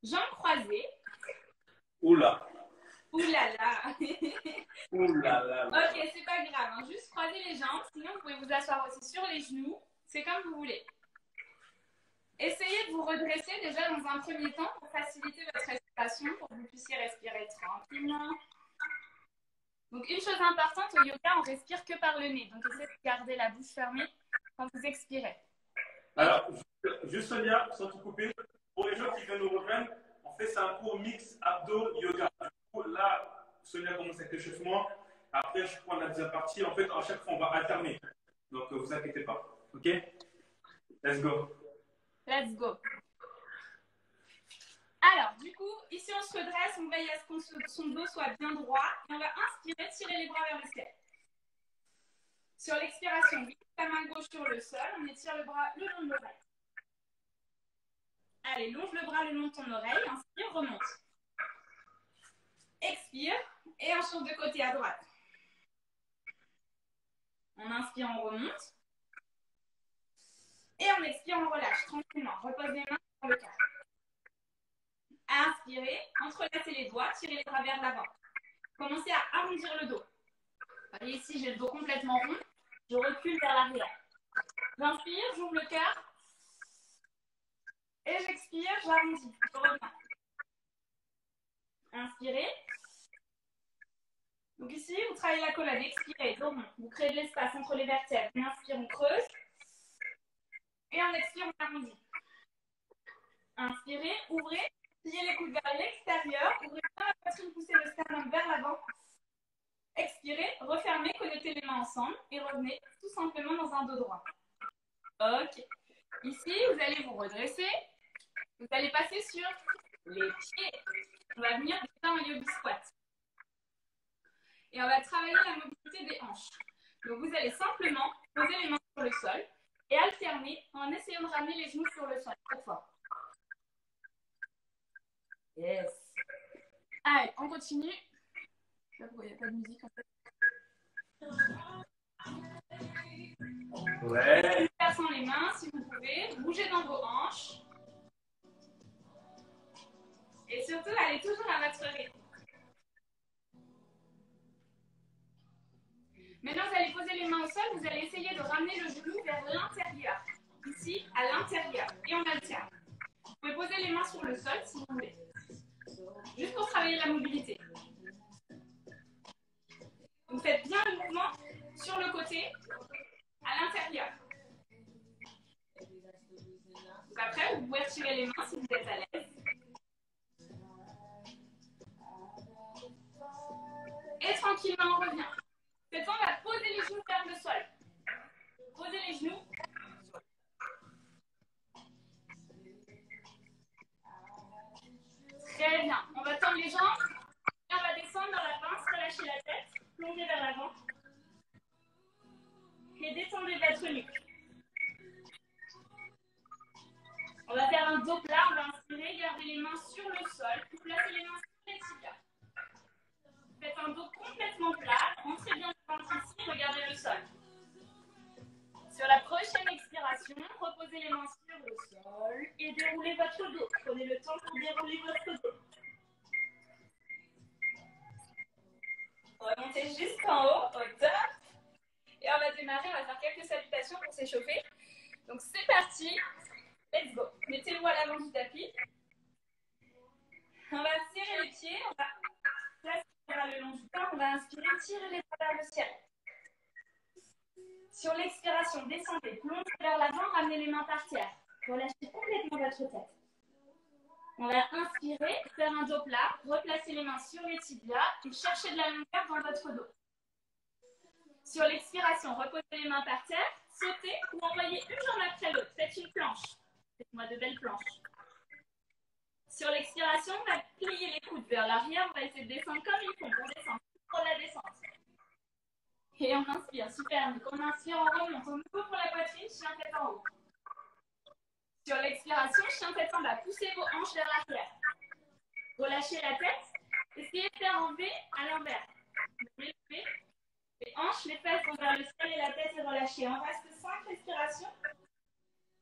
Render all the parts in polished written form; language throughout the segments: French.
Jambes croisées. Oula. Ouh là là. Oula là là. Ok, c'est pas grave, hein. Juste croisez les jambes. Sinon, vous pouvez vous asseoir aussi sur les genoux. C'est comme vous voulez. Essayez de vous redresser déjà dans un premier temps pour faciliter votre respiration, pour que vous puissiez respirer tranquillement. Donc, une chose importante au yoga, on respire que par le nez. Donc, essayez de garder la bouche fermée quand vous expirez. Alors, juste Sonia, sans tout couper, pour les gens qui viennent nous rejoindre, en fait, c'est un cours mix abdo-yoga. Du coup, là, Sonia commence avec l'échauffement. Après, je prends la deuxième partie. En fait, à chaque fois, on va alterner. Donc, vous inquiétez pas. OK? Let's go. Let's go. Alors, du coup, ici, on se redresse. On veille à ce que son dos soit bien droit. Et on va inspirer, tirer les bras vers le ciel. Sur l'expiration, glisse la main gauche sur le sol. On étire le bras le long de l'oreille. Allez, longe le bras le long de ton oreille. Inspire, remonte. Expire et on change de côté à droite. On inspire, on remonte. Et on expire, on relâche tranquillement. Repose les mains sur le cœur. Inspirez, entrelacez les doigts, tirez les bras vers l'avant. Commencez à arrondir le dos. Vous voyez ici, j'ai le dos complètement rond. Je recule vers l'arrière. J'inspire, j'ouvre le cœur. Et j'expire, j'arrondis. Je reviens. Inspirez. Donc ici, vous travaillez la colonne. Expirez, dos rond. Vous créez de l'espace entre les vertèbres. On inspire, on creuse. Et on expire, on arrondit. Inspirez, ouvrez. Pliez les coudes vers l'extérieur. Ouvrez bien la poitrine, poussez le sternum vers l'avant. Expirez, refermez, connectez les mains ensemble et revenez tout simplement dans un dos droit. Ok. Ici, vous allez vous redresser. Vous allez passer sur les pieds. On va venir déjà en yogi squat. Et on va travailler la mobilité des hanches. Donc, vous allez simplement poser les mains sur le sol et alterner en essayant de ramener les genoux sur le sol. Très fort. Yes. Allez, on continue. Je sais pas pourquoi il n'y a pas de musique en fait. Ouais. Passons les mains si vous pouvez. Bougez dans vos hanches. Et surtout, allez toujours à votre rythme. Maintenant, vous allez poser les mains au sol. Vous allez essayer de ramener le genou vers l'intérieur. Ici, à l'intérieur. Et on alterne. Vous pouvez poser les mains sur le sol si vous voulez. Juste pour travailler la mobilité. Vous faites bien le mouvement sur le côté, à l'intérieur. Après, vous pouvez retirer les mains si vous êtes à l'aise. Et tranquillement, on revient. Cette fois, on va poser les genoux vers le sol. Posez les genoux. Très bien. On va tendre les jambes. Et on va descendre dans la pince, relâcher la tête, plonger vers l'avant. Et détendez votre nuque. On va faire un dos plat. On va inspirer, garder les mains sur le sol. Vous placez les mains sur les tibias. Faites un dos complètement plat. Entrez bien le ventre ici. Regardez le sol. Sur la prochaine expiration, reposez les mains sur le sol et déroulez votre dos. Prenez le temps pour dérouler votre dos. Remontez jusqu'en haut, au top. Et on va démarrer, on va faire quelques salutations pour s'échauffer. Donc c'est parti. Let's go. Mettez-vous à l'avant du tapis. On va serrer les pieds. On va placer les bras le long du corps. On va inspirer, tirer les bras vers le ciel. Sur l'expiration, descendez, plongez vers l'avant, ramenez les mains par terre. Relâchez complètement votre tête. On va inspirer, faire un dos plat, replacer les mains sur les tibias et chercher de la longueur dans votre dos. Sur l'expiration, reposez les mains par terre, sautez ou envoyez une jambe après l'autre. Faites une planche. Faites-moi de belles planches. Sur l'expiration, on va plier les coudes vers l'arrière. On va essayer de descendre comme une pompe. On descend pour la descente. Et on inspire, super. Donc on inspire, on remonte. On ouvre la poitrine, chien tête en haut. Sur l'expiration, chien tête en bas. Poussez vos hanches vers l'arrière. Relâchez la tête. Essayez de faire en V à l'envers. Les hanches, les fesses vont vers le ciel et la tête est relâchée. On reste 5 respirations.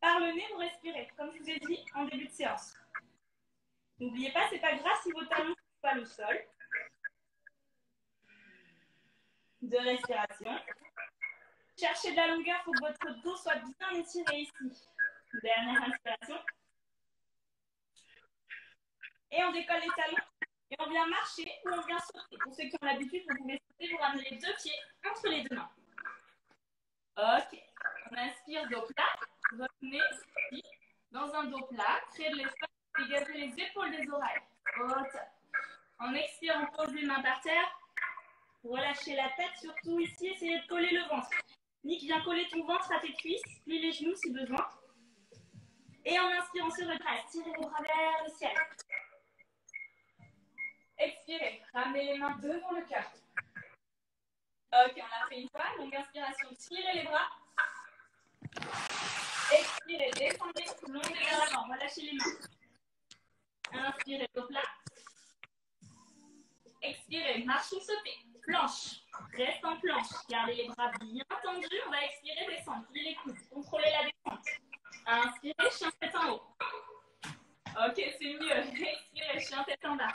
Par le nez, vous respirez, comme je vous ai dit en début de séance. N'oubliez pas, c'est pas grave si vos talons ne touchent pas le sol. 2 respirations. Cherchez de la longueur, il faut que votre dos soit bien étiré ici. Dernière inspiration. Et on décolle les talons. Et on vient marcher ou on vient sauter. Pour ceux qui ont l'habitude, vous pouvez sauter, vous ramenez les 2 pieds entre les 2 mains. Ok. On inspire, dos plat. Revenez ici, dans un dos plat. Créez de l'espace. Dégagez les épaules des oreilles. Au top. On expire, on pose les mains par terre. Relâchez la tête, surtout ici, essayez de coller le ventre. Nick, viens coller ton ventre à tes cuisses, plie les genoux si besoin. Et en inspirant, on se redresse. Tirez les bras vers le ciel. Expirez, ramenez les mains devant le cœur. Ok, on l'a fait une fois. Longue inspiration, tirez les bras. Expirez, descendez, montez vers l'avant, relâchez les mains. Inspirez, dos plat. Expirez, marche ou sautez. Planche, reste en planche. Gardez les bras bien tendus. On va expirer, descendre. Pliez les coudes, contrôlez la descente. Inspirez, chien tête en haut. Ok, c'est mieux. Expirez, chien tête en bas.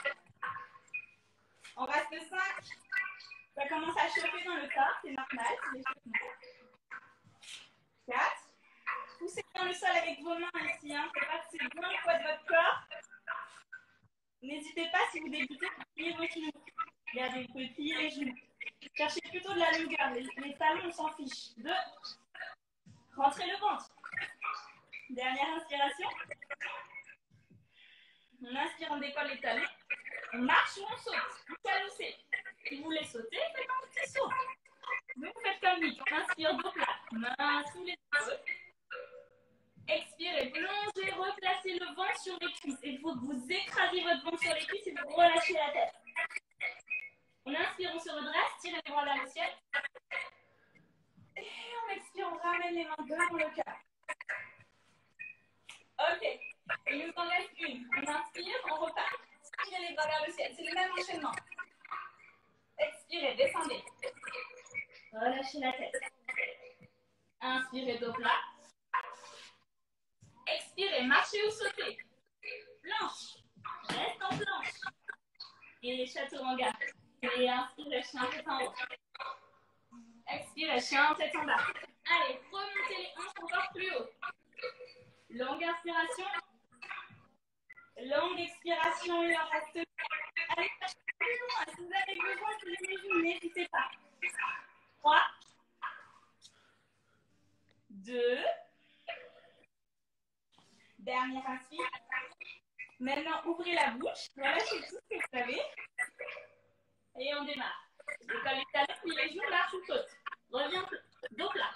On reste 5. Ça commence à chauffer dans le corps, c'est normal. 4. Poussez bien le sol avec vos mains ici. Hein. C'est pas que c'est bien le poids de votre corps. N'hésitez pas, si vous débutez, à plier vos genoux. Regardez, vous pouvez plier les genoux. Cherchez plutôt de la longueur. Les talons, on s'en fiche. 2. Rentrez le ventre. Dernière inspiration. On inspire, on décolle les talons. On marche ou on saute. Vous caloussez. Si vous voulez sauter, faites un petit saut. Vous faites comme Nick. On inspire, dos plat. Main sous les épaules. Expirez, plongez, replacez le ventre sur les cuisses. Il faut que vous écrasiez votre ventre sur les cuisses et vous relâchez la tête. On inspire, on se redresse, tirez les bras vers le ciel. Et on expire, on ramène les mains devant le cœur. Ok, il nous en reste une. On inspire, on repart. Tirez les bras vers le ciel, c'est le même enchaînement. Expirez, descendez. Relâchez la tête. Inspirez, dos plat. Expirez, marchez ou sautez. Planche, reste en planche. Et chaturanga. Et inspirez, chien tête en haut. Expirez, chien tête en bas. Allez, remontez les hanches encore plus haut. Longue inspiration. Longue expiration, il en reste. Allez, plus loin. Si vous avez besoin de lever les genoux, n'hésitez pas. 3, 2. Dernière inspire. Maintenant, ouvrez la bouche. Relâchez tout ce que vous avez. Et on démarre. Décolle les talons, puis les genoux, marche ou saute. Reviens, dos plat.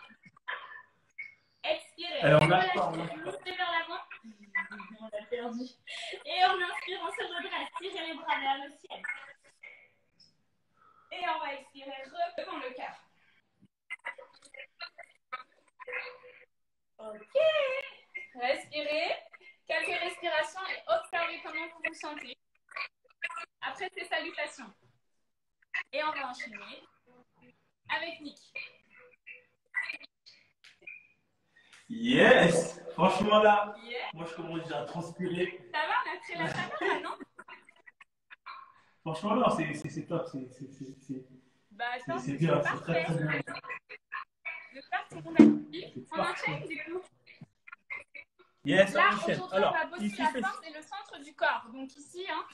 Expirez. Montez vers l'avant. On l'a perdu. Et en inspirant, on se redresse. Tirez les bras vers le ciel. Et on va expirer. Devant le cœur. Ok. Respirez. Quelques respirations et observez comment vous vous sentez. Après ces salutations. Et on va enchaîner avec Nick. Yes! Franchement là, moi je commence déjà à transpirer. Ça va, on a créé la chaleur là, non? Franchement là, c'est top, c'est bien, c'est très très bien. J'espère que on enchaîne du coup. Yes, là, on enchaîne. Alors, on va bosser la force et le centre du corps. Donc ici, hein.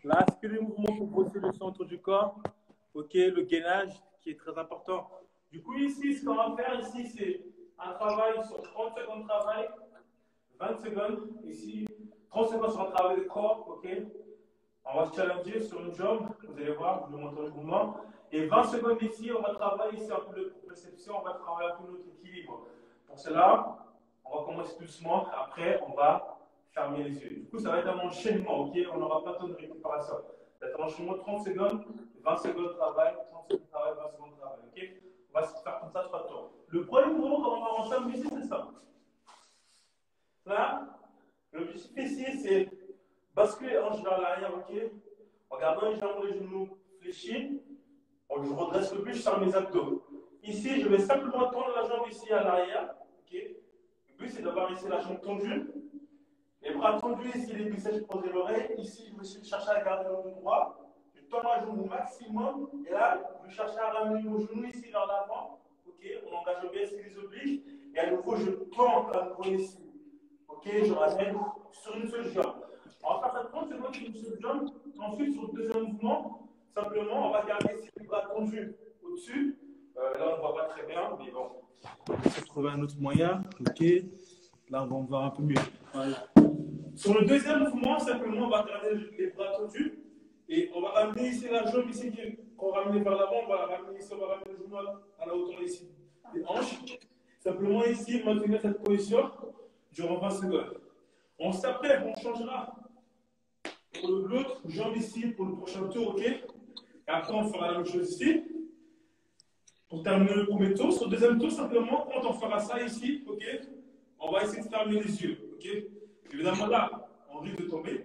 Là, c'est que des mouvements pour bosser le centre du corps. Ok, le gainage qui est très important. Du coup, ici, ce qu'on va faire ici, c'est un travail sur 30 secondes de travail, 20 secondes ici, 30 secondes sur un travail de corps, ok. On va se challenger sur une jambe, vous allez voir, je vais vous montrer le mouvement. Et 20 secondes ici, on va travailler ici un peu de proprioception, on va travailler un peu notre équilibre. Pour cela, on va commencer doucement, après on va fermer les yeux. Du coup, ça va être un enchaînement, ok. On n'aura pas tant de récupération. Ça va être un enchaînement de 30 secondes, 20 secondes de travail, 30 secondes de travail, 20 secondes de travail, ok. On va se faire comme ça 3 tours. Le premier mouvement qu'on va enchaîner ici, c'est ça. Là, l'objectif ici, c'est basculer hanche vers l'arrière, ok. En gardant les jambes et les genoux fléchis, je redresse le plus, je sers mes abdos. Ici, je vais simplement tendre la jambe ici à l'arrière, ok. Le but, c'est d'avoir ici la jambe tendue. Les bras tendus ici, les biceps croisés l'oreille. Ici, je vais chercher à garder le genou droit. Je tends ma genou au maximum. Et là, je vais chercher à ramener mon genou ici vers l'avant. Ok, on engage bien ici les obliques. Et à nouveau, je tends à nouveau ici. Ok, je ramène sur une seule jambe. On va faire ça 30 secondes sur une seule jambe. Ensuite, sur le deuxième mouvement, simplement, on va garder ici les bras tendus au-dessus. Là, on ne voit pas très bien, mais bon. On va trouver un autre moyen. Ok, là, on va voir un peu mieux. Voilà. Sur le deuxième mouvement, simplement, on va garder les bras tendus et on va ramener ici la jambe ici qu'on ramène vers l'avant, on va la ramener ici, on va ramener le genou à la hauteur ici des hanches. Simplement ici, maintenir cette position durant 20 secondes. Après, on changera pour l'autre jambe ici pour le prochain tour, ok? Et après, on fera la même chose ici. Pour terminer le premier tour, sur le deuxième tour, simplement, quand on fera ça ici, ok? On va essayer de fermer les yeux, ok? Évidemment, là, on risque de tomber,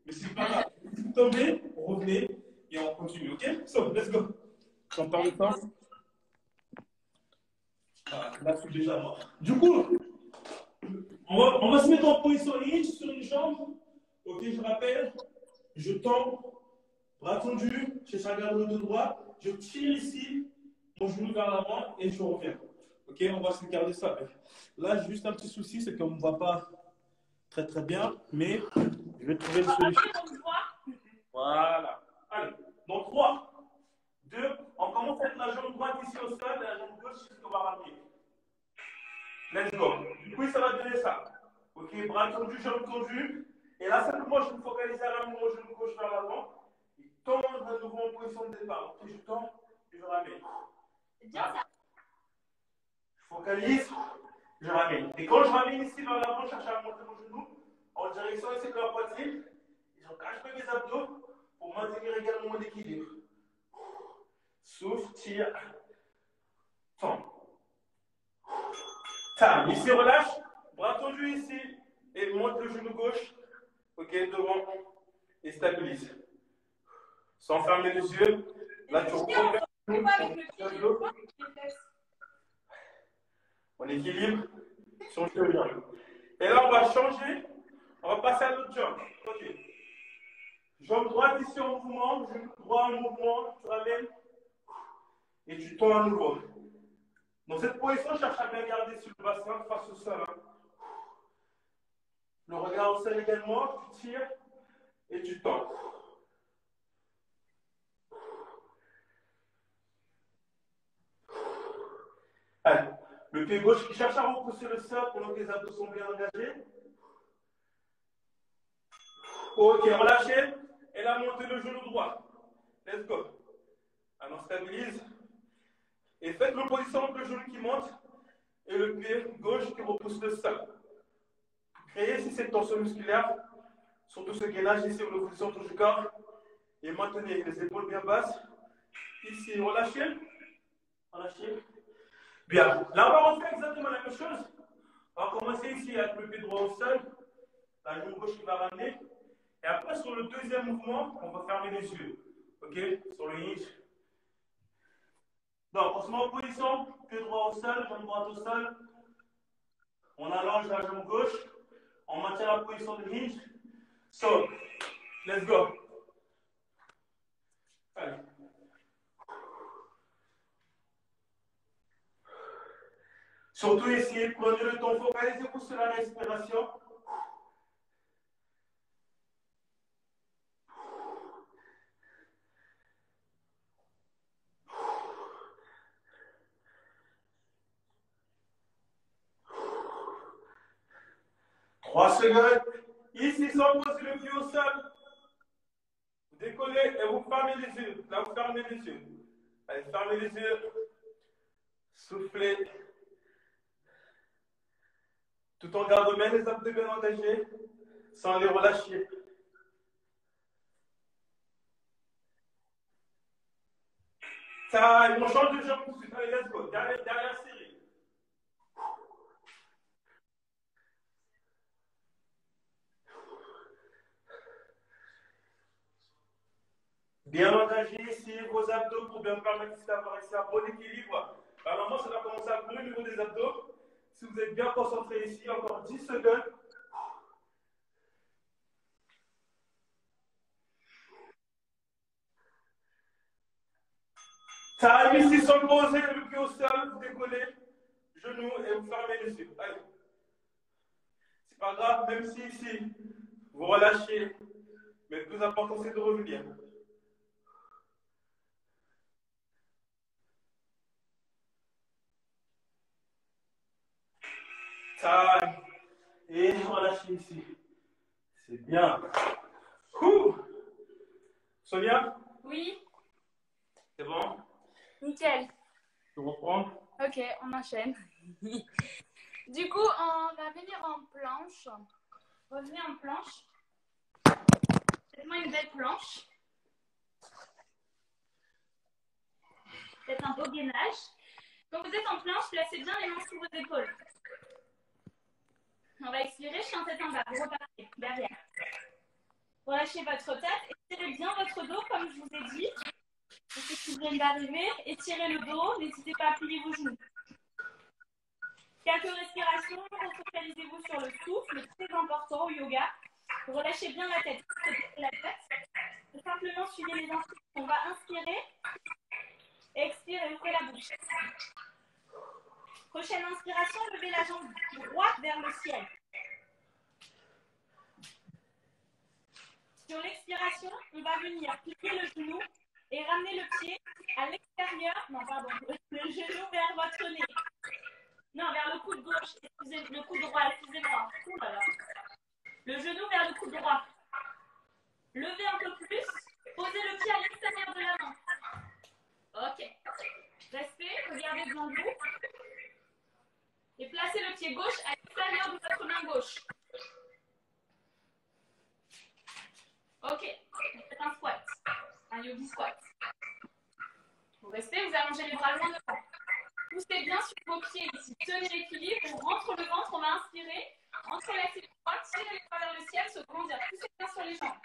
mais c'est pas grave. Si vous tombez, revenez et on continue, ok? So, let's go. J'en parle de temps. Ah, là, je suis déjà mort. Du coup, on va se mettre en position hinge sur une jambe. Ok, je rappelle, je tends, bras tendu, je regarde le dos droit, je tire ici, mon genou vers l'avant et je reviens. Ok, on va se garder ça. Là, j'ai juste un petit souci, c'est qu'on ne me voit pas très très bien, mais je vais trouver une solution. Voilà. Allez, donc 3, 2, on commence avec la jambe droite ici au sol et la jambe gauche ici qu'on va ramener. Let's go. Du coup, ça va donner ça. Ok, bras tendus, jambes tendues. Et là, simplement, je me focalise à ramener mon genou gauche vers l'avant. Et tendre à nouveau en position de départ. Ok, je tends et je ramène. C'est bien ça. Je focalise, je ramène. Et quand je ramène ici vers l'avant, je cherche à monter mon genou en direction ici de la poitrine. Et j'engage bien mes abdos pour maintenir également mon équilibre. Souffle, tire, tend. Time. Ici, relâche. Bras tendus ici. Et monte le genou gauche. Ok, devant. Et stabilise. Sans fermer les yeux. Là, tu reprends. On équilibre. Sur le cheveu. Et là, on va changer. On va passer à l'autre jambe. Ok. Jambe droite ici en mouvement. Genou droit en mouvement. Tu ramènes. Et tu tends à nouveau. Dans cette position, cherche à bien garder sur le bassin face au sol. Hein. Le regard au sol également. Tu tires. Et tu tends. Allez. Le pied gauche qui cherche à repousser le sol pendant que les abdos sont bien engagés. Ok, relâchez. Et là, montez le genou droit. Let's go. Alors, stabilise. Et faites l'opposition entre le genou qui monte et le pied gauche qui repousse le sol. Créez ici cette tension musculaire, surtout ce gainage ici au niveau du centre du corps. Et maintenez les épaules bien basses. Ici, relâchez. Relâchez. Bien. Là, on va refaire exactement la même chose. On va commencer ici avec le pied droit au sol. La jambe gauche qui va ramener. Et après, sur le deuxième mouvement, on va fermer les yeux. Ok? Sur le hinge. Donc, on se met en position, pied droit au sol, jambe droite au sol. On allonge la jambe gauche. On maintient la position de hinge. So, let's go. Allez. Surtout ici, prenez le temps, focalisez-vous sur la respiration. Trois secondes. Ici, sans poser le pied au sol. Vous décollez et vous fermez les yeux. Là, vous fermez les yeux. Allez, fermez les yeux. Soufflez. Tout en gardant bien les abdos bien engagés, sans les relâcher. Ça, on change de jambe tout de suite. Allez, let's go. Derrière série. Bien engagé ici, vos abdos pour bien permettre d'avoir ici un bon équilibre. Alors, moi, ça va commencer à brûler au niveau des abdos. Si vous êtes bien concentré ici, encore 10 secondes. Ça ici, sans poser le pied au sol, vous décollez, genoux et vous fermez les yeux. Allez. C'est pas grave, même si ici, vous relâchez. Mais le plus important, c'est de revenir. Time. Et relâchez ici. C'est bien. Ouh. Sonia? Oui. C'est bon? Nickel. Je reprends. Ok, on enchaîne. Du coup, on va venir en planche. Revenez en planche. Faites-moi une belle planche. Faites un beau gainage. Quand vous êtes en planche, placez bien les mains sous vos épaules. On va expirer, chien tête en bas. Vous repartez derrière. Relâchez votre tête. Étirez bien votre dos, comme je vous ai dit. Pour ceux qui viennent d'arriver, étirez le dos. N'hésitez pas à plier vos genoux. Quelques respirations. Focalisez-vous sur le souffle. Très important au yoga. Relâchez bien la tête. Simplement suivez les instructions. On va inspirer. Expirez, ouvrez la bouche. Prochaine inspiration, levez la jambe droite vers le ciel. Sur l'expiration, on va venir plier le genou et ramener le pied à l'extérieur. Non, pardon, le genou vers votre nez. Non, vers le coude gauche. Excusez, le coude droit, excusez-moi. Voilà. Le genou vers le coude droit. Levez un peu plus. Posez le pied à l'extérieur de la main. Ok. Restez, regardez devant vous. Et placez le pied gauche à l'extérieur de votre main gauche. Ok. Faites un squat. Un yogi squat. Vous restez, vous allongez les bras loin devant. Poussez bien sur vos pieds ici. Tenez l'équilibre. On rentre le ventre, on va inspirer. Entrelacez les bras, tirez les bras vers le ciel, se grandir. Poussez bien sur les jambes.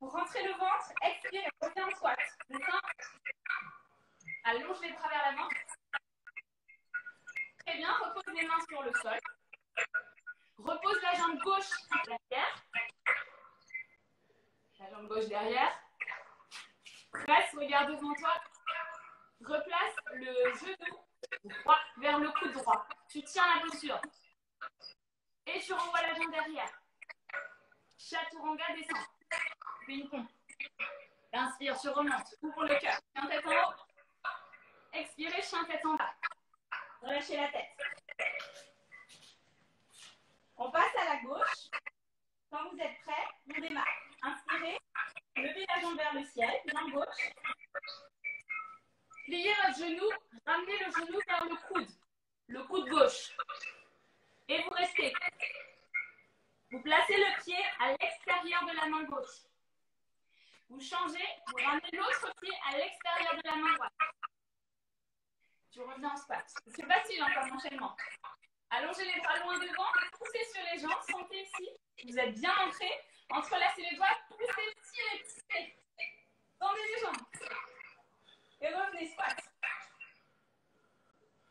Vous rentrez le ventre, expirez, revenez en squat. Descends. Allonge les bras vers l'avant. Très bien, repose les mains sur le sol. Repose la jambe gauche derrière. La jambe gauche derrière. Presse, regarde devant toi. Replace le genou droit vers le coude droit. Tu tiens la posture. Et tu renvoies la jambe derrière. Chaturanga descend. Fais une pompe. Inspire, tu remontes. Ouvre le cœur. Chien tête en haut. Expirez, chien tête en bas. Relâchez la tête. On passe à la gauche. Quand vous êtes prêts, on démarre. Inspirez. Levez la jambe vers le ciel. Main gauche. Pliez votre genou. Ramenez le genou vers le coude gauche. Et vous restez. Vous placez le pied à l'extérieur de la main gauche. Vous changez, vous ramenez l'autre pied à l'extérieur de la main droite. Tu reviens en squat. C'est facile hein, comme enchaînement. Allongez les bras loin devant, poussez sur les jambes, sentez ici. Vous êtes bien ancrés. Entrelacez les doigts, poussez, tirez. Tendez les jambes. Et revenez, squat.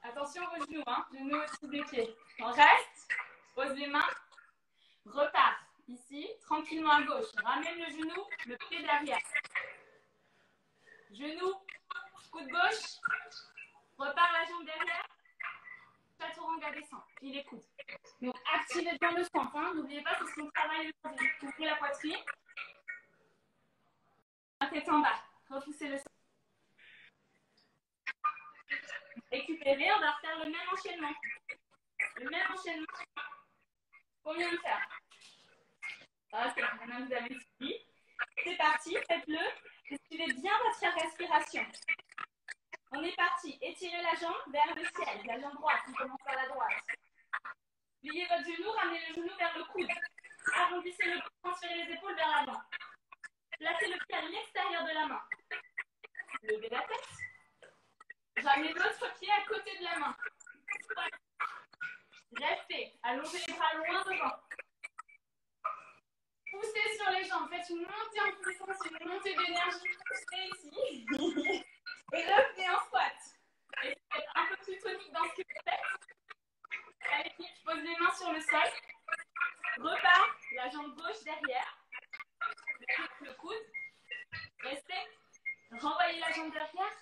Attention aux genoux, hein. Genoux au-dessus des pieds. On reste, pose les mains, repart. Ici, tranquillement à gauche. Ramène le genou, le pied derrière. Genou, coude gauche. Repart la jambe derrière. Chaturanga descend. Plie les coudes. Donc, activez bien le centre. Hein. N'oubliez pas, c'est ce qu'on travaille aujourd'hui. Ouvrez la poitrine. La tête en bas. Repoussez le centre. Récupérez. On va refaire le même enchaînement. Le même enchaînement. Combien de faire? Ok, maintenant vous avez suivi. C'est parti, faites-le. Suivez bien votre respiration. On est parti. Étirez la jambe vers le ciel. La jambe droite, on commence par la droite. Pliez votre genou, ramenez le genou vers le coude. Arrondissez le coude, transférez les épaules vers l'avant. Placez le pied à l'extérieur de la main. Levez la tête. Ramenez l'autre pied à côté de la main. Restez. Allongez les bras loin devant. Poussez sur les jambes. Faites une montée en puissance, une montée d'énergie. Poussez ici. Et revenez en squat. Et faites un peu plus tonique dans ce que vous faites. Allez, je pose les mains sur le sol. Repart. La jambe gauche derrière. Le coude. Restez. Renvoyez la jambe derrière.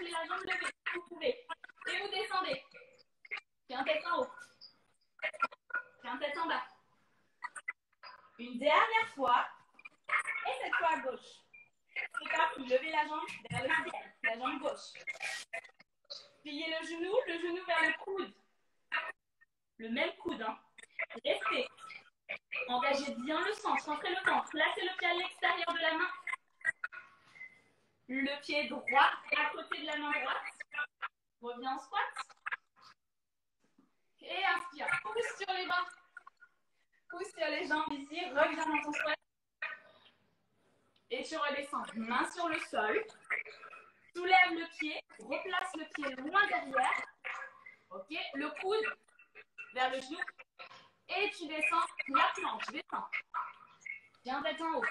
lâchez la jambe levée, vous pouvez. Et vous descendez. Tiens tête en haut. Tiens tête en bas. Une dernière fois. Et cette fois à gauche. C'est parti, levez la jambe vers le ciel, la jambe gauche. Pliez le genou vers le coude. Le même coude, hein. Restez. Engagez bien le centre, centrez le ventre. Placez le pied à l'extérieur de la main. Le pied droit à côté de la main droite. Reviens en squat. Et inspire. Pousse sur les bras. Pousse sur les jambes ici. Reviens dans ton squat. Et tu redescends. Main sur le sol. Soulève le pied. Replace le pied loin derrière. Ok. Le coude vers le genou. Et tu descends la planche. Descends. Viens tête en haut.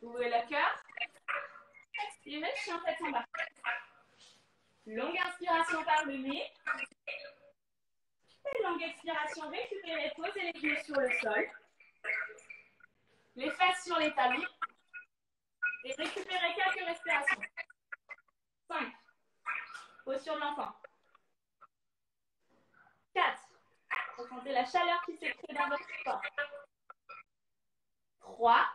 Ouvrez le cœur. Expirez. Chien tête en bas. Longue inspiration par le nez. Et longue expiration. Récupérez. Posez les genoux sur le sol. Les fesses sur les talons. Et récupérez quelques respirations. 5. Posture de l'enfant. 4. Ressentez la chaleur qui s'écrit dans votre corps. 3.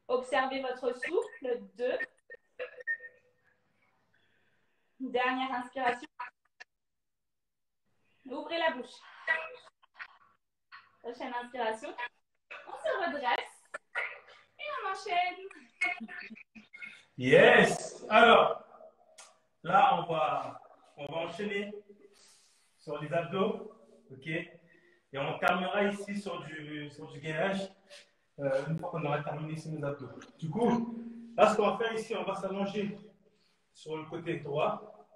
Observez votre souffle. 2. Dernière inspiration. Ouvrez la bouche. Prochaine inspiration. On se redresse. Et on enchaîne. Yes. Alors, là, on va enchaîner sur les abdos. OK. Et on terminera ici sur du gainage. Une fois qu'on aura terminé sur nos abdos. Du coup, là, ce qu'on va faire ici, on va s'allonger sur le côté droit.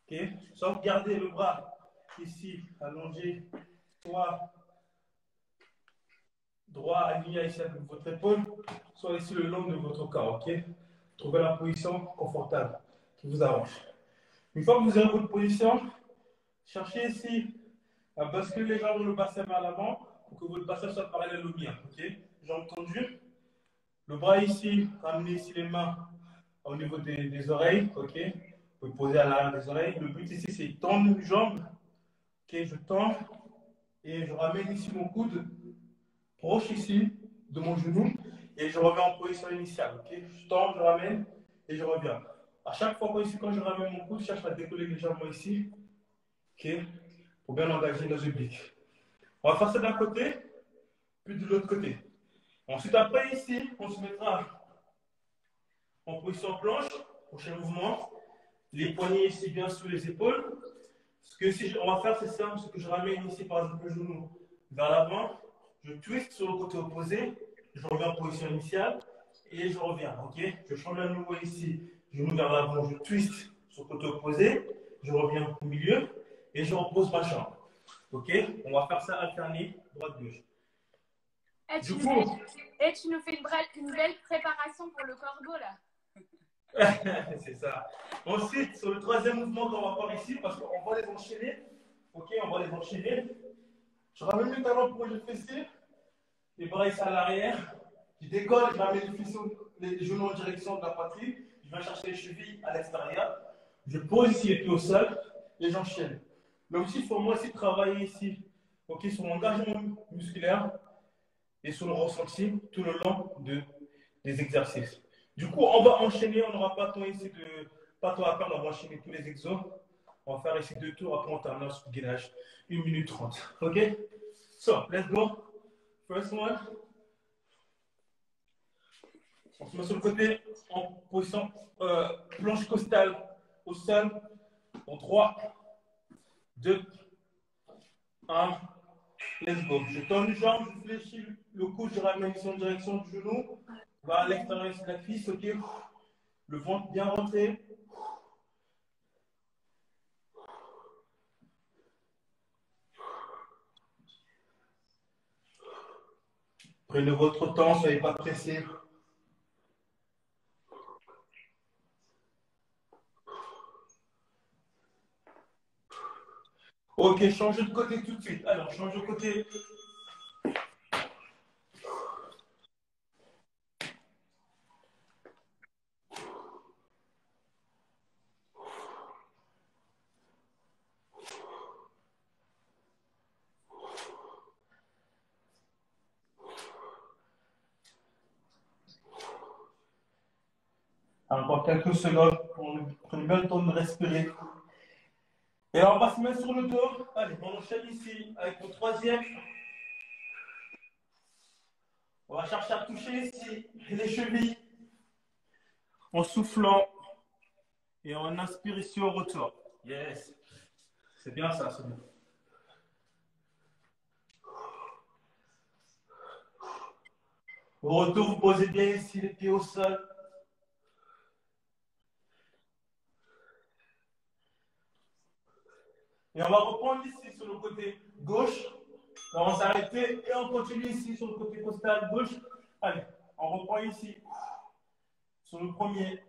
OK. Soit garder le bras ici, allongé, soit droit aligné ici avec votre épaule, soit ici le long de votre corps. OK. Trouvez la position confortable qui vous arrange. Une fois que vous avez votre position, cherchez ici à basculer les jambes dans le bassin vers l'avant pour que votre bassin soit parallèle au mien. OK. Jambes tendues. Le bras ici, ramenez ici les mains au niveau des oreilles. OK. Vous pouvez poser à l'arrière des oreilles. Le but ici, c'est tendre une jambe. OK. Je tends et je ramène ici mon coude proche ici de mon genou et je reviens en position initiale. OK. Je tends, je ramène et je reviens. À chaque fois ici, quand je ramène mon coude, je cherche à décoller légèrement ici. OK. Pour bien engager nos obliques. On va faire ça d'un côté, puis de l'autre côté. Ensuite, après ici, on se mettra en position planche. Prochain mouvement. Les poignets ici bien sous les épaules. Ce que si on va faire, c'est simple. Ce que je ramène ici, par exemple, le genou vers l'avant. Je twist sur le côté opposé. Je reviens en position initiale. Et je reviens. OK. Je change à nouveau ici. Genou vers l'avant. Je twist sur le côté opposé. Je reviens au milieu. Et je repose ma jambe. OK. On va faire ça alterner droite-gauche. Tu nous fais une belle préparation pour le corbeau, là. C'est ça. Ensuite, sur le troisième mouvement qu'on va voir ici, parce qu'on va les enchaîner. OK, on va les enchaîner. Je ramène le talon pour le fessier. Les bras ici à l'arrière. Je décolle, je ramène les genoux en direction de la poitrine. Je viens chercher les chevilles à l'extérieur. Je pose ici les pieds au sol et j'enchaîne. L'objectif pour moi, c'est de travailler ici, OK, sur l'engagement musculaire et sur le ressenti tout le long des exercices. Du coup, on va enchaîner, on n'aura pas pas temps à faire, on va enchaîner tous les exos. On va faire ici 2 tours, après on termine sur le gainage. 1 minute 30. OK? So, let's go. First one. On se met sur le côté en position planche costale au sol. En 3, 2, 1. Let's go. Je tends une jambe, je fléchis le coude, je ramène ici en direction du genou. On va à l'extérieur de la cuisse, OK? Le ventre bien rentré. Prenez votre temps, soyez pas pressés. OK, changez de côté tout de suite. Alors, change de côté. encore quelques secondes. Prenez bien le temps de respirer. Et là, on va se mettre sur le dos. Allez, on enchaîne ici avec le troisième. On va chercher à toucher ici les chevilles en soufflant et on inspire ici au retour. Yes. C'est bien ça, c'est bien. Au retour, vous posez bien ici les pieds au sol. Et on va reprendre ici sur le côté gauche. On va s'arrêter et on continue ici sur le côté costal gauche. Allez, on reprend ici sur le premier.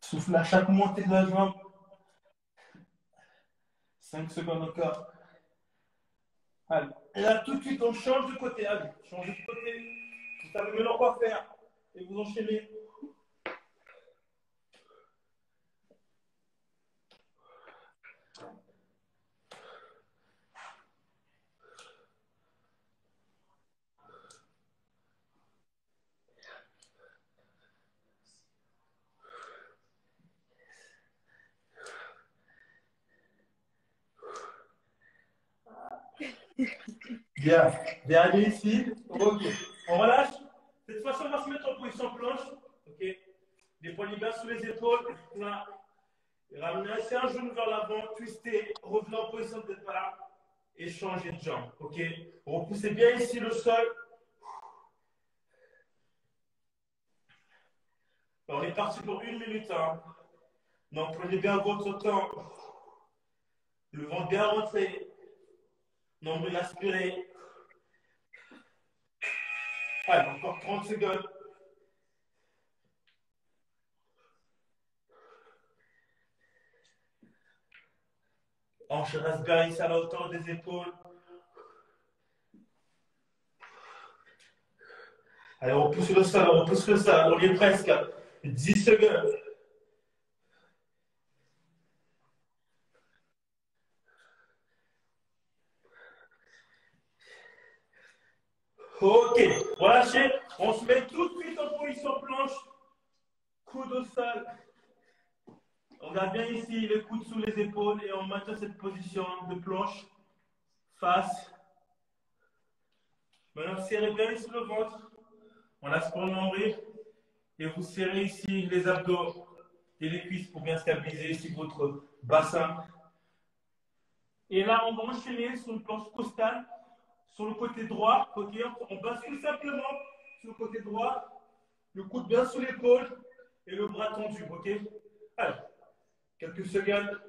Souffle à chaque montée de la jambe. 5 secondes encore. Allez. Et là, tout de suite, on change de côté. Allez, changez de côté. Vous savez maintenant quoi faire. Et vous enchaînez. Bien. Dernier ici. Ok. On relâche. Cette fois-ci, on va se mettre en position planche. Ok. Les poignets bien sous les épaules. Là. Ramenez un genou vers l'avant, twistez, revenez en position de départ et changez de jambe. Ok. Repoussez bien ici le sol. On est parti pour 1 minute. Hein. Donc prenez bien votre temps. Le ventre bien rentré. Nombril aspiré. Allez, encore 30 secondes. Hanche reste bien ici à la hauteur des épaules. Allez, on repousse le sol, on repousse le sol. On y est presque. 10 secondes. Ok, relâchez. On se met tout de suite en position planche. Coude au sol. On garde bien ici les coudes sous les épaules et on maintient cette position de planche. Face. Maintenant, serrez bien ici le ventre. On lâche pour le nombril. Et vous serrez ici les abdos et les cuisses pour bien stabiliser ici votre bassin. Et là, on va enchaîner sur une planche costale. Sur le côté droit, okay, on bascule simplement sur le côté droit. Le coude bien sous l'épaule et le bras tendu. Ok. Allez, quelques secondes.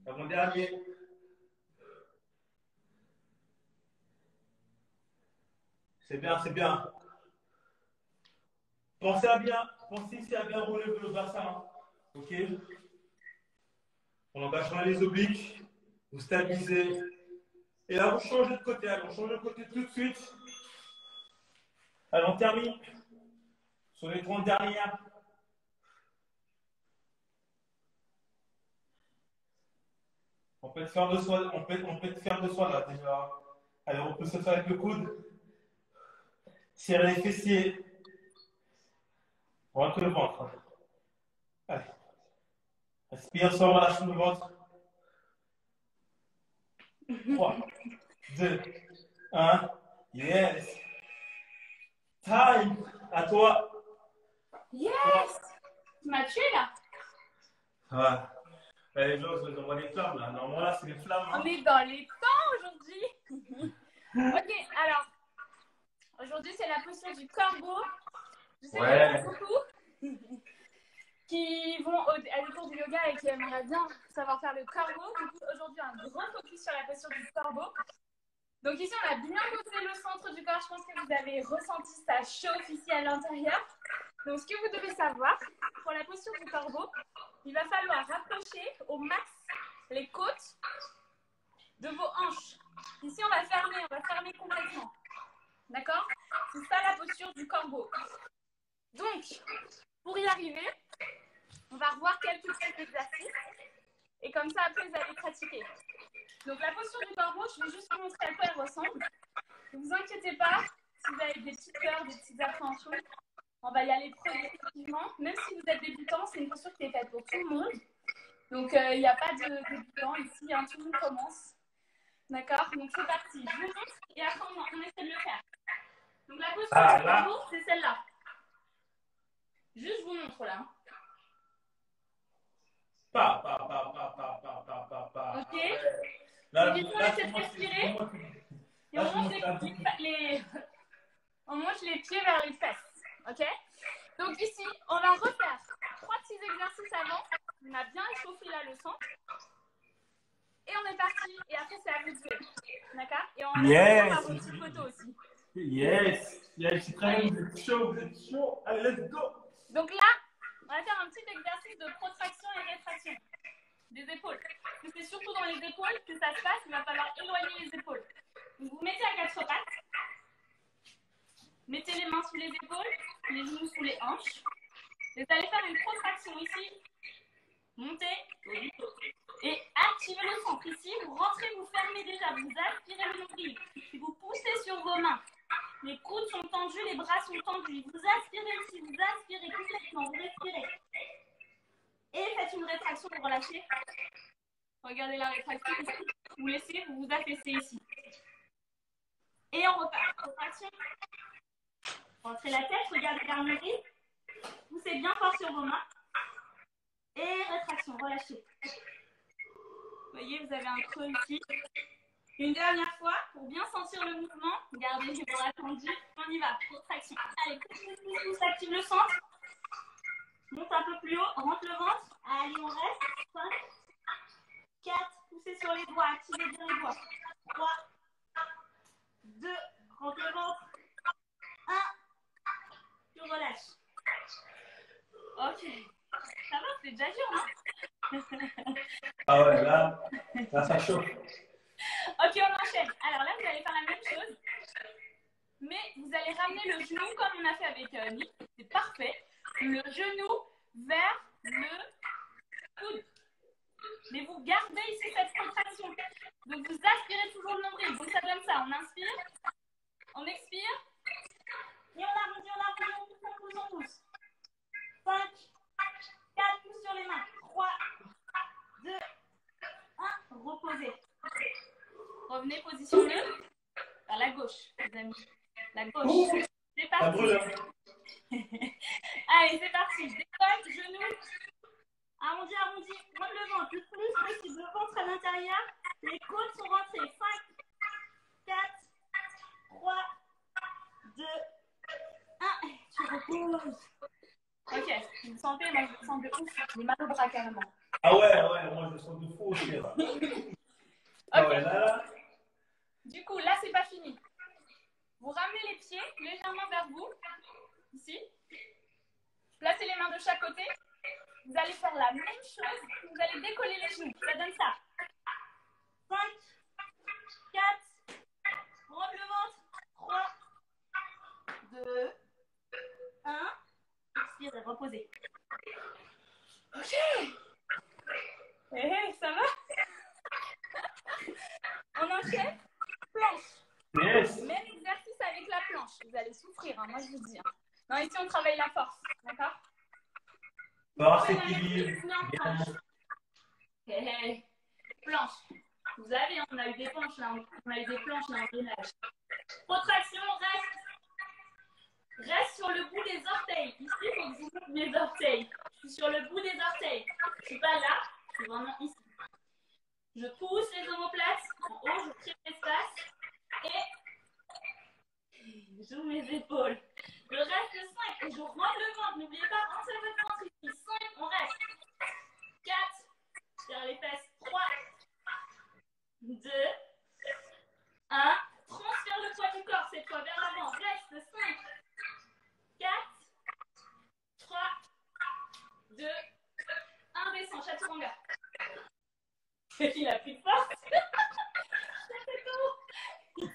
Avant-dernier. C'est bien, c'est bien. Pensez ici à bien relever le bassin. Ok. On engagera les obliques. Vous stabilisez. Et là, vous changez de côté. Allez, on change de côté tout de suite. Allez, on termine sur les 30 dernières. On peut faire de soi, on peut faire de soi là déjà. Allez, on peut se faire avec le coude. Serrer les fessiers. Rentre le ventre. Allez. Respire, sans relâche le ventre. 3, 2, 1. Yes. Time. À toi. Yes! Tu m'as tué là? Ah. Les gens, ils envoient des flammes là. Normalement, là, c'est les flammes. Hein. On est dans les temps aujourd'hui. Ok, alors, aujourd'hui, c'est la posture du corbeau. Je sais qu'il y en a beaucoup qui vont à des cours du yoga et qui aimeraient bien savoir faire le corbeau. Du coup, aujourd'hui, un grand focus sur la posture du corbeau. Donc ici, on a bien bossé le centre du corps. Je pense que vous avez ressenti ça chauffe ici à l'intérieur. Donc, ce que vous devez savoir, pour la posture du corbeau, il va falloir rapprocher au max les côtes de vos hanches. Ici, on va fermer complètement. D'accord? C'est ça la posture du corbeau. Donc, pour y arriver, On va revoir quelques petits exercices. Et comme ça, après, vous allez pratiquer. Donc, la posture du corbeau, je vais juste vous montrer à quoi elle ressemble. Ne vous inquiétez pas, si vous avez des petites peurs, des petites appréhensions, on va y aller progressivement. Même si vous êtes débutant, c'est une posture qui est faite pour tout le monde. Donc, il n'y a pas de débutant ici, hein, tout le monde commence. D'accord? Donc, c'est parti. Je vous montre et après, on essaie de le faire. Donc, la posture du corbeau, c'est celle-là. Juste, je vous montre là. Ok. Donc, il faut laisser respirer. Et on monte les pieds vers les fesses. Ok. Donc, ici, on va refaire 3 petits exercices avant. On a bien échauffé là le sang. Et on est parti. Et après, c'est à vous de jouer. D'accord? Et on va vos petites photos aussi. Yes. Je suis très bien. Vous êtes chaud. Allez, let's go. Donc là, on va faire un petit exercice de protraction et rétraction des épaules. Parce que c'est surtout dans les épaules que ça se passe. Il va falloir éloigner les épaules. Donc, vous mettez à 4 pattes. Mettez les mains sous les épaules, les genoux sous les hanches. Vous allez faire une protraction ici. Montez et activez le centre. Ici, vous rentrez, vous fermez déjà. Vous aspirez le nombril. Vous poussez sur vos mains. Les coudes sont tendus, les bras sont tendus. Vous aspirez ici, vous aspirez complètement, vous respirez. Et faites une rétraction pour relâcher. Regardez la rétraction ici. Vous laissez, vous vous affaissez ici. Et on repart. Rétraction. Rentrez la tête, regardez vers le nombril. Poussez bien fort sur vos mains. Et rétraction, relâchez. Vous voyez, vous avez un creux ici. Une dernière fois, pour bien sentir le mouvement, gardez les bras tendus. On y va, contraction. Allez, pousse, active le centre. Monte un peu plus haut, rentre le ventre. Allez, on reste. 5, 4, poussez sur les doigts, activez bien les doigts. 3, 2, rentre le ventre. 1, tu relâches. Ok. Ça va, c'est déjà dur, non? Ah ouais, là, ça chauffe. Ok, on enchaîne. Alors là, vous allez faire la même chose. Mais vous allez ramener le genou comme on a fait avec Nick. C'est parfait. Le genou vers le coude. Mais vous gardez ici cette contraction. Donc vous aspirez toujours le nombril. Donc ça donne ça. On inspire. On expire. Et on arrondit, on pousse. 5, 4, pouces sur les mains. 3, 2, 1. Reposez. Revenez, positionnez vers la gauche, les amis. La gauche. C'est parti. Allez, c'est parti. Décolle, genoux. Arrondi. Rentre le ventre. Le plus possible. Le ventre à l'intérieur. Les côtes sont rentrées. 5, 4, 3, 2, 1. Tu reposes. Ok. Vous me sentez? Moi, je me sens de ouf. J'ai mal au bras carrément. Ah ouais, moi je me sens de fou aussi. Là. Ah ouais, là. Du coup, là, c'est pas fini. Vous ramenez les pieds légèrement vers vous. Ici. Placez les mains de chaque côté. Vous allez faire la même chose. Vous allez décoller les genoux. Ça donne ça. 5, 4, rentre le ventre. 3, 2, 1. Expirez, reposez. Ok. Hey, ça va? On enchaîne. Planche. Yes. Même exercice avec la planche. Vous allez souffrir, hein, moi je vous dis. Hein. Non, ici on travaille la force. D'accord? Hey. Planche. Vous avez, on a eu des planches là. On a eu des planches là en gainage. Protraction, reste sur le bout des orteils. Ici, il faut que vous montez mes orteils. Je suis sur le bout des orteils. Je ne suis pas là, je suis vraiment ici. Je pousse les omoplates. En haut, je crée l'espace. Et j'ouvre mes épaules. Je reste 5 et je rentre le ventre. N'oubliez pas, rentrez votre ventre ici. 5, on reste. 4, tire les fesses. 3, 2, 1. Transfère le poids du corps cette fois vers l'avant. Reste 5, 4, 3, 2, 1. Descend, chaturanga. Il a plus de force.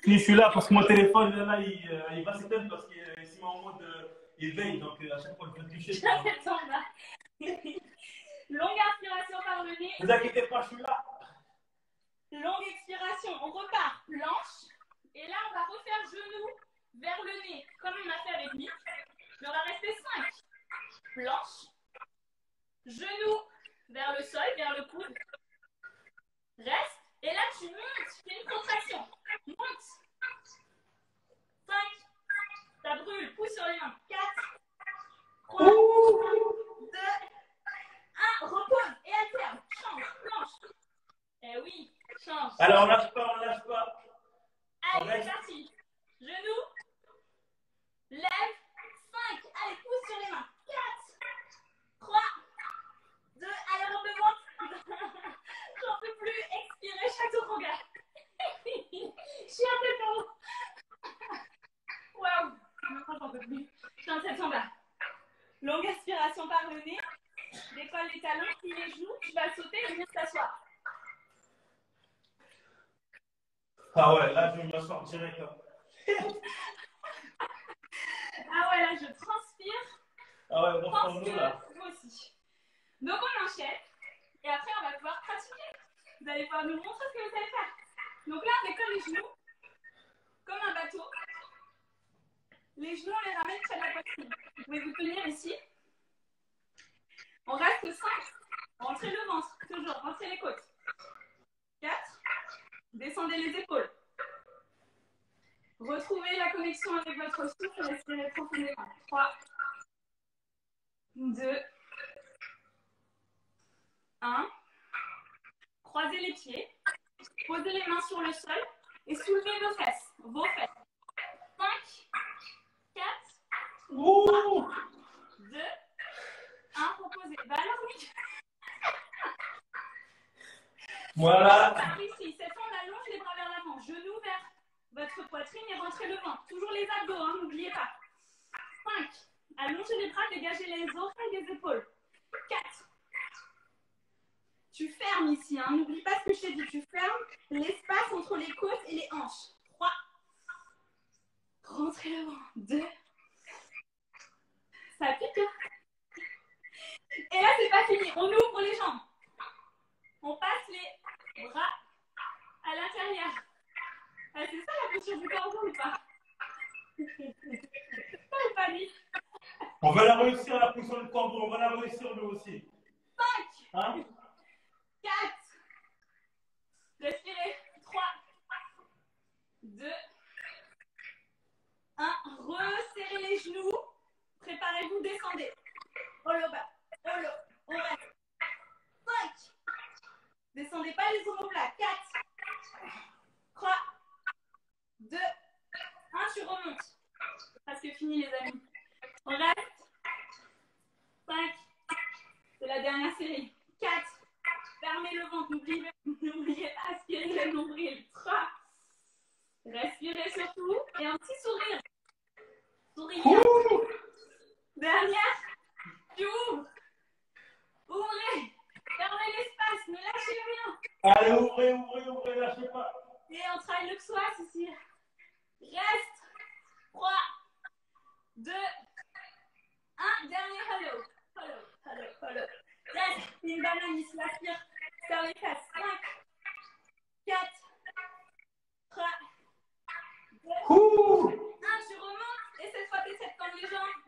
Si je suis là parce que mon téléphone là, il va s'éteindre parce qu'il est en mode il veille, donc à chaque fois je vais toucher. Longue inspiration par le nez. Ne vous inquiétez pas, je suis là. Longue expiration. On repart. Planche. Et là, on va refaire genou vers le nez, comme on a fait avec Nick. Mais on va rester 5. Planche. Genou vers le sol, vers le coude. Reste. Et là, tu montes. Fais une contraction. Monte. 5. Ça brûle. Pousse sur les mains. 4. 3. 2. 1. Repose. Et alterne. Change. Planche. Eh oui. Change. Alors, on lâche pas, on lâche pas. Allez, c'est parti. Genou. Lève. 5. Allez, pousse sur les mains. 4. 3. 2. Allez, on remonte. J'en peux plus. Expirez, chaturanga. Je suis un peu trop. Waouh. Maintenant, j'en peux plus. Je suis en tête en bas. Longue aspiration par le nez. Décolle les talons, plie les genoux. Tu vas sauter et venir t'asseoir. Ah ouais, là, je vais m'asseoir direct. Ah ouais, là, je transpire. Ah ouais, bon, Pense nous, que là. moi aussi. Donc, on enchaîne. Et après, on va pouvoir pratiquer. Vous allez pouvoir nous montrer ce que vous allez faire. Donc là, on décolle les genoux. Comme un bateau. Les genoux, on les ramène près de la poitrine. Vous pouvez vous tenir ici. On reste 5. Rentrez le ventre. Toujours. Rentrez les côtes. 4. Descendez les épaules. Retrouvez la connexion avec votre souffle. Respirez profondément. 3. 2. 1. Croisez les pieds. Posez les mains sur le sol. Et soulevez vos fesses. Vos fesses. 5. 4. 3. 2. 1. Reposez. Bah alors, oui. Voilà. Par ici. Cette fois, on allonge les bras vers l'avant. Genoux vers votre poitrine et rentrez le ventre. Toujours les abdos, hein, n'oubliez pas. 5. Allongez les bras, dégagez les oreilles des épaules. 4. Tu fermes ici, hein. N'oublie pas ce que je t'ai dit. Tu fermes l'espace entre les côtes et les hanches. 3. Rentrez le ventre. 2. Ça pique, hein. Et là, c'est pas fini. On ouvre les jambes. On passe les bras à l'intérieur. Ah, c'est ça la posture du corbeau ou pas? C'est ça ou pas, Nick? On va la réussir, la position du corbeau. On va la réussir, nous aussi. 5. Hein? 4. Respirez. 3. 2. 1. Resserrez les genoux. Préparez-vous, descendez. Oh le bas. Oh le. On reste. 5. Descendez pas les omoplates. 4. 3. 2. 1. Tu remontes. Presque fini, les amis. On reste. 5. C'est la dernière série. 4. Fermez le ventre. N'oubliez pas, aspirez le nombril. 3. Respirez surtout. Et un petit sourire. Souriez. Dernière. Tu ouvres. Ouvrez. Fermez l'espace. Ne lâchez rien. Allez, ouvrez, ouvrez, ouvrez, lâchez pas. Et on travaille le psoas ici. Reste. 3. 2. 1. Dernier hello. Hello, hello, hello. Reste. Une banane ici. Aspire. Serre les fesses. 5. 4. 3. 2. 1. Tu remontes. Et cette fois, tu essaies de tendre les jambes.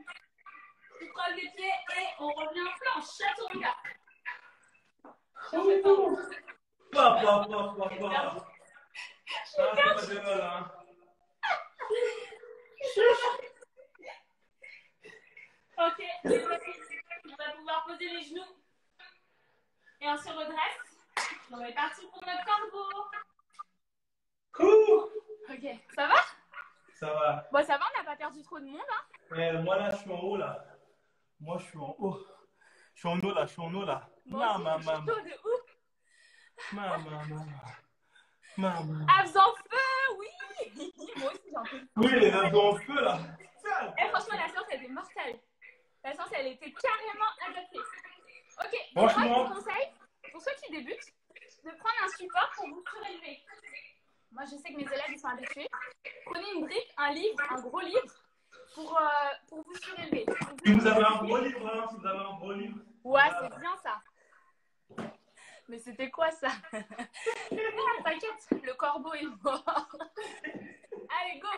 Tu croises les pieds et on revient en planche. Chaturanga. Papa. Ça, c'est pas de mal, hein. Ok, on va pouvoir poser les genoux. Et on se redresse. On est parti pour notre corbeau. Ok, ça va? Ça va. Bon, ça va, on n'a pas perdu trop de monde, hein? Ouais, moi, là, je suis en haut, là. Moi, je suis en haut. Je suis en haut, là. Je suis en haut, là. Maman. De ouf. Maman. Abs en feu, oui. Moi aussi, j'en peux. Oui, les abdos en feu, là. Et franchement, la séance, elle était mortelle. La séance, elle était carrément adaptée. Ok, Franchement. moi, je vous conseille, pour ceux qui débutent, de prendre un support pour vous surélever. Moi, je sais que mes élèves, ils sont habitués. Prenez une brique, un livre, un gros livre, pour vous surélever. Si vous avez un gros livre, hein, si vous avez un gros livre. Ouais, c'est bien ça. Mais c'était quoi ça? Ah, t'inquiète, le corbeau est mort. Allez, go.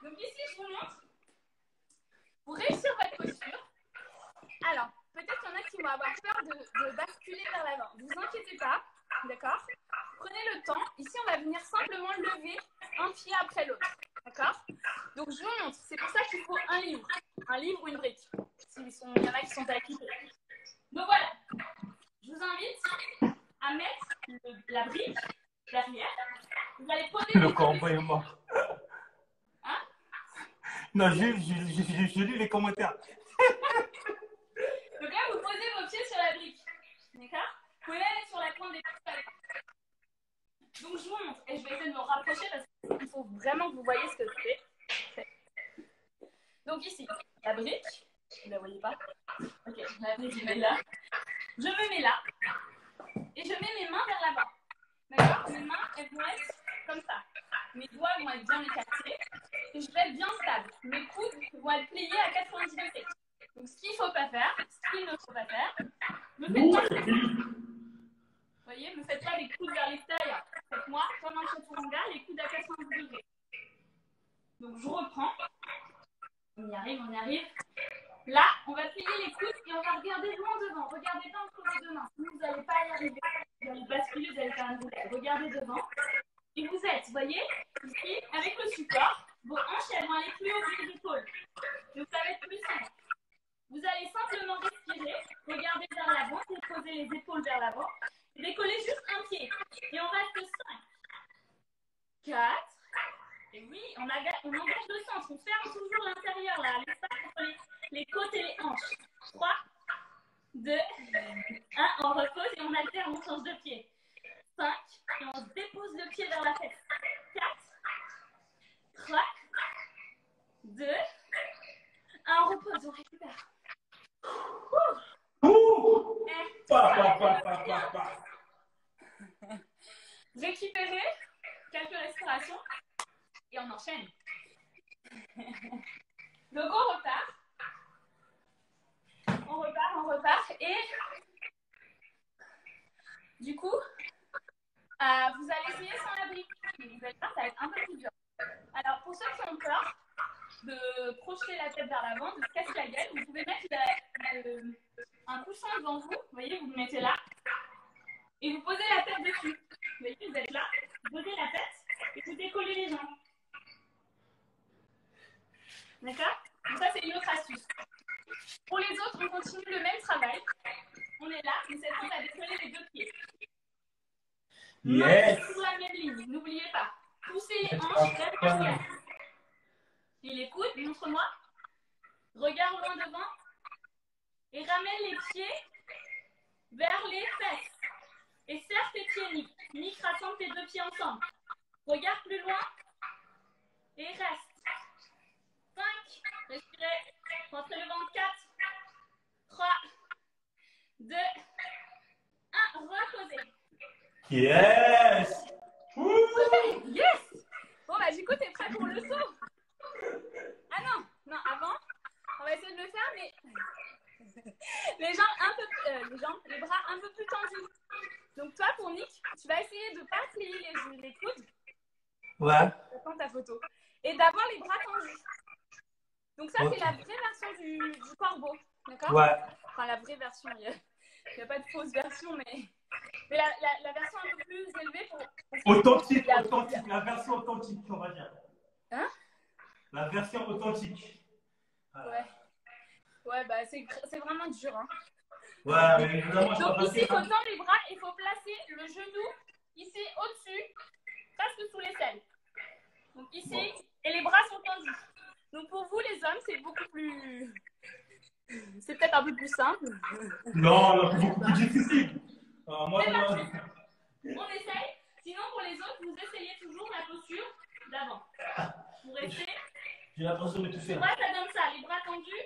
Donc ici, je vous montre. Pour réussir votre posture, alors, peut-être qu'il y en a qui vont avoir peur de basculer vers l'avant. Ne vous inquiétez pas, d'accord? Prenez le temps. Ici, on va venir simplement lever un pied après l'autre, d'accord? Donc, je vous montre. C'est pour ça qu'il faut un livre ou une brique. Il y en a qui sont acquittés. Donc, voilà. Je vous invite à mettre la brique derrière. Vous allez poser Le corbeau est mort. Hein? Non, j'ai lu les commentaires. Donc là, vous posez vos pieds sur la brique. D'accord? Vous pouvez la mettre sur la pointe des pieds. Donc, je vous montre. Et je vais essayer de me rapprocher parce qu'il faut vraiment que vous voyez ce que c'est. Donc, ici, la brique. Vous ne la voyez pas? Ok, la brique, je vais là. Je me mets là. Et je mets mes mains vers l'avant. D'accord? Mes mains, elles vont être comme ça. Mes doigts vont être bien écartés. Et je vais être bien stable. Mes coudes vont être pliés à 90 degrés. Donc, ce qu'il ne faut pas faire, vous voyez, ne faites pas des coudes vers l'extérieur. Faites-moi, comme un chaturanga, les coudes à 90 degrés. Donc, je reprends. On y arrive. Là, on va plier les coudes et on va regarder loin devant. Regardez pas entre vos deux mains. Sinon, vous n'allez pas y arriver. Vous allez basculer, vous allez faire un roulade. Regardez devant. Et vous êtes, vous voyez, ici, avec le support, vos hanches, elles vont aller plus haut que les épaules. Donc, ça va être plus simple. Vous allez simplement respirer, regarder vers l'avant, déposer les épaules vers l'avant, et décoller juste un pied. Et on reste 5, 4, et oui, on engage le centre, on ferme toujours l'intérieur, là, l'espace entre les côtes et les hanches. 3, 2, 1, on repose et on alterne, on change de pied. 5, et on dépose le pied vers la fesse. 4, 3, 2, 1, on repose, on récupère. Récupérez quelques respirations et on enchaîne. Donc on repart et du coup vous allez essayer sans la brique. Vous allez voir, ça va être un peu plus dur. Alors pour ceux qui ont peur de projeter la tête vers l'avant, de se casser la gueule, vous pouvez mettre un coussin devant vous. Vous voyez, vous le mettez là et vous posez la tête dessus. Vous voyez, vous êtes là, vous posez la tête et vous décollez les jambes. D'accord? Donc ça, c'est une autre astuce. Pour les autres, on continue le même travail. On est là, mais cette fois, on va décoller les deux pieds. Yes! Sur la même ligne, n'oubliez pas. Poussez les hanches vers l'arrière. Et les coudes, montre-moi. Regarde loin devant. Et ramène les pieds vers les fesses. Et serre tes pieds, Nick. Nick, rassemble tes deux pieds ensemble. Regarde plus loin. Et reste. 5. Respirez. Rentrez le ventre. 4. 3. 2. 1. Reposez. Yes! Yes! Bon, bah, du coup, t'es prêt pour le saut? Ah non, avant, on va essayer de le faire, mais les bras un peu plus tendus. Donc, toi, pour Nick, tu vas essayer de ne pas plier les coudes. Ouais. J'attends ta photo. Et d'avoir les bras tendus. Donc, ça, okay. C'est la vraie version du corbeau. D'accord? Ouais. Enfin, la vraie version. Il n'y a pas de fausse version, mais la version un peu plus élevée pour authentique, la version authentique, on va dire. Hein? La version authentique. Ouais, bah c'est vraiment dur. Hein. Ouais, mais évidemment, donc ici, il faut tendre les bras et il faut placer le genou ici au-dessus, presque sous l'aisselle. Donc ici, bon. Et les bras sont tendus. Donc pour vous, les hommes, c'est beaucoup plus... C'est peut-être un peu plus simple. Non, c'est beaucoup plus difficile. Moi, on essaye. Sinon, pour les autres, vous essayez toujours la posture d'avant. Vous restez. J'ai l'impression de tout faire. Ouais, ça donne ça. Les bras tendus.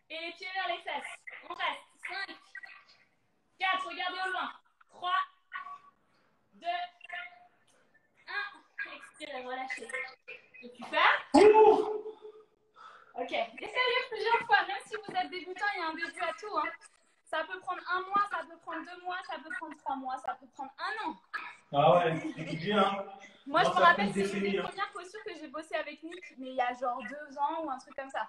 Et les pieds vers les fesses. On reste. 5, 4, regardez au loin. 3, 2, 1. Expirez, relâchez. Super. Ok. Essayez plusieurs fois. Même si vous êtes débutant, il y a un début à tout. Hein. Ça peut prendre 1 mois, ça peut prendre 2 mois, ça peut prendre 3 mois, ça peut prendre 1 an. Ah ouais, c'est bien. Moi, je me ça rappelle, fait c'est une des décennies, hein. premières postures que j'ai bossé avec Nick, mais il y a genre 2 ans ou un truc comme ça.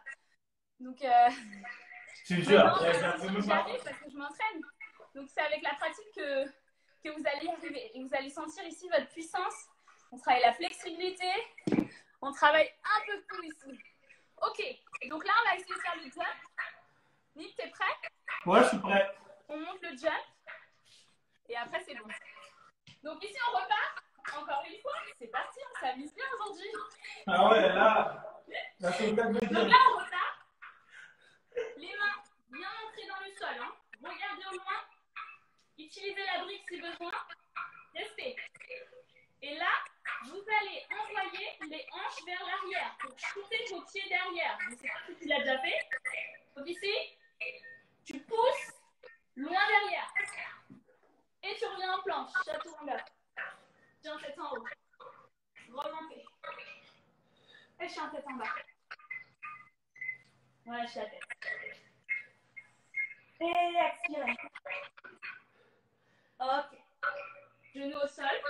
Donc, Je te jure, maintenant, j'arrive même j'y pas. arrive parce que je m'entraîne. Donc, c'est avec la pratique que vous allez y arriver. Et vous allez sentir ici votre puissance. On travaille la flexibilité. On travaille un peu de tout ici. Ok, donc là, on va essayer de faire le jump. Nick, t'es prêt? Ouais, je suis prêt. On monte le jump. Et après, c'est bon. Donc ici, on repart. Encore une fois, c'est parti, on s'amuse bien aujourd'hui. Ah ouais, là c'est le cas de me Donc dire. là, on repart. Les mains bien ancrées dans le sol. Hein. Regardez au loin. Utilisez la brique si besoin. Restez. Et là, vous allez envoyer les hanches vers l'arrière pour shooter vos pieds derrière. Je ne sais pas si tu l'as déjà fait. Donc ici, tu pousses loin derrière. Et tu reviens en planche, chaturanga. Tiens tête en haut. Remontez. Et je suis en tête en bas. Relâche la tête. Et expirez. Ok. Genoux au sol.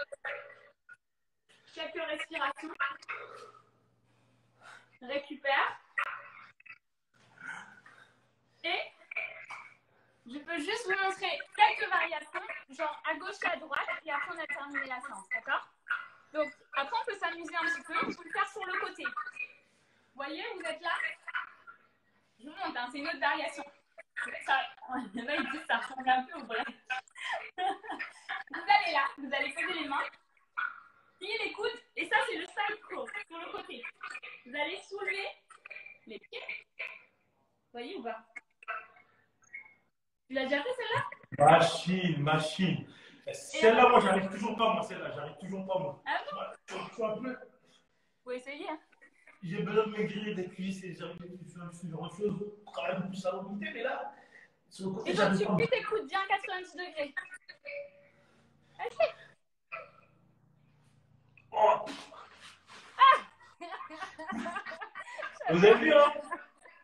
Quelques respirations. Récupère. Et je peux juste vous montrer quelques variations, genre à gauche et à droite, et après on a terminé la séance, d'accord? Donc après on peut s'amuser un petit peu, on peut le faire sur le côté. Vous voyez, vous êtes là? Je vous montre, hein, c'est une autre variation. Ça, il y en a, ils disent ça ressemble un peu au vrai. Vous allez là, vous allez poser les mains, plier les coudes, et ça c'est le side crawl, sur le côté. Vous allez soulever les pieds. Vous voyez ou pas? Tu l'as déjà fait celle-là? Machine. Celle-là, moi, j'arrive toujours pas, moi, celle-là. J'arrive toujours pas, moi. Ah bon? Je suis un peu. Faut essayer. Hein. J'ai besoin de maigrir des cuisses et j'arrive à faire autre chose. Travailler plus à l'unité, mais là, sur le côté, Et donc j'arrive tu pas. plies tes coudes bien à 90 degrés. Ok. Oh. Vous avez vu, hein?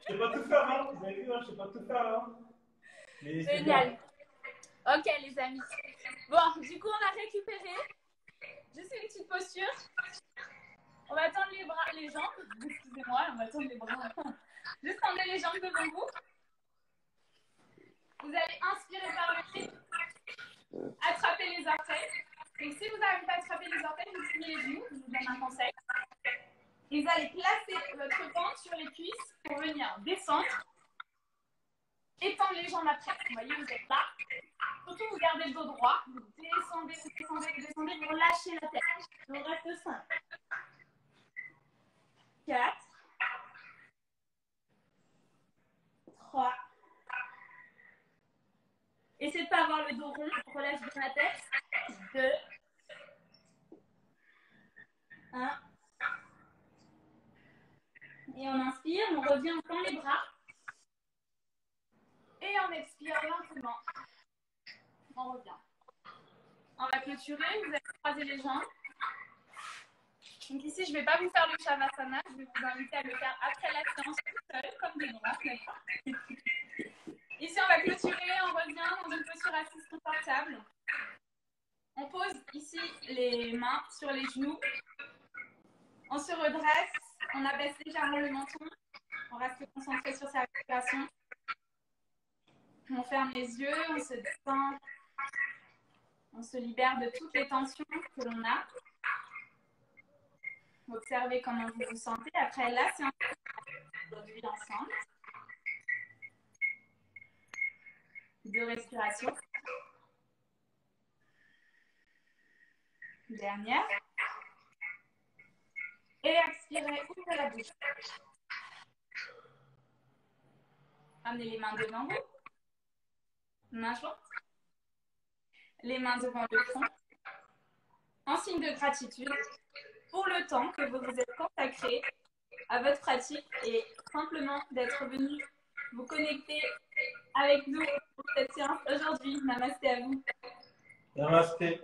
Je sais pas tout faire, hein? Vous avez vu, hein? Je sais pas tout faire, hein? Mais Génial. Ok, les amis. Bon, du coup, on a récupéré. Juste une petite posture. On va tendre les bras, les jambes. Excusez-moi, on va tendre les bras. Juste tendre les jambes devant vous. Vous allez inspirer par le nez. Attraper les orteils. Donc, si vous n'arrivez pas à attraper les orteils, vous pliez les genoux. Je vous donne un conseil. Et vous allez placer votre ventre sur les cuisses pour venir descendre. Étendre les jambes après. Vous voyez, vous êtes là. Surtout, vous gardez le dos droit. Vous descendez, vous descendez, vous descendez. Vous relâchez la tête. Il vous reste 5. 4. 3. Essayez de ne pas avoir le dos rond. Relâche bien la tête. 2. 1. Et on inspire. On revient, on tend les bras. Et on expire lentement. On revient. On va clôturer. Vous allez croiser les jambes. Donc ici, je ne vais pas vous faire le Shavasana. Je vais vous inviter à le faire après la séance tout seul, comme des grands. Ici, on va clôturer. On revient dans une posture assise confortable. On pose ici les mains sur les genoux. On se redresse. On abaisse légèrement le menton. On reste concentré sur sa respiration. On ferme les yeux. On se détend. On se libère de toutes les tensions que l'on a. Observez comment vous vous sentez. Après la séance aujourd'hui ensemble. 2 respirations. Dernière. Et expirez, ouvrez la bouche. Amenez les mains devant vous. Main jointe. Les mains devant le front. En signe de gratitude pour le temps que vous vous êtes consacré à votre pratique et simplement d'être venu vous connecter avec nous pour cette séance aujourd'hui. Namasté à vous. Namasté.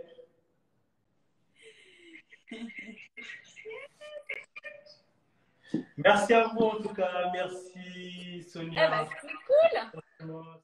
Merci à vous en tout cas. Merci Sonia. Eh ben, c'est cool.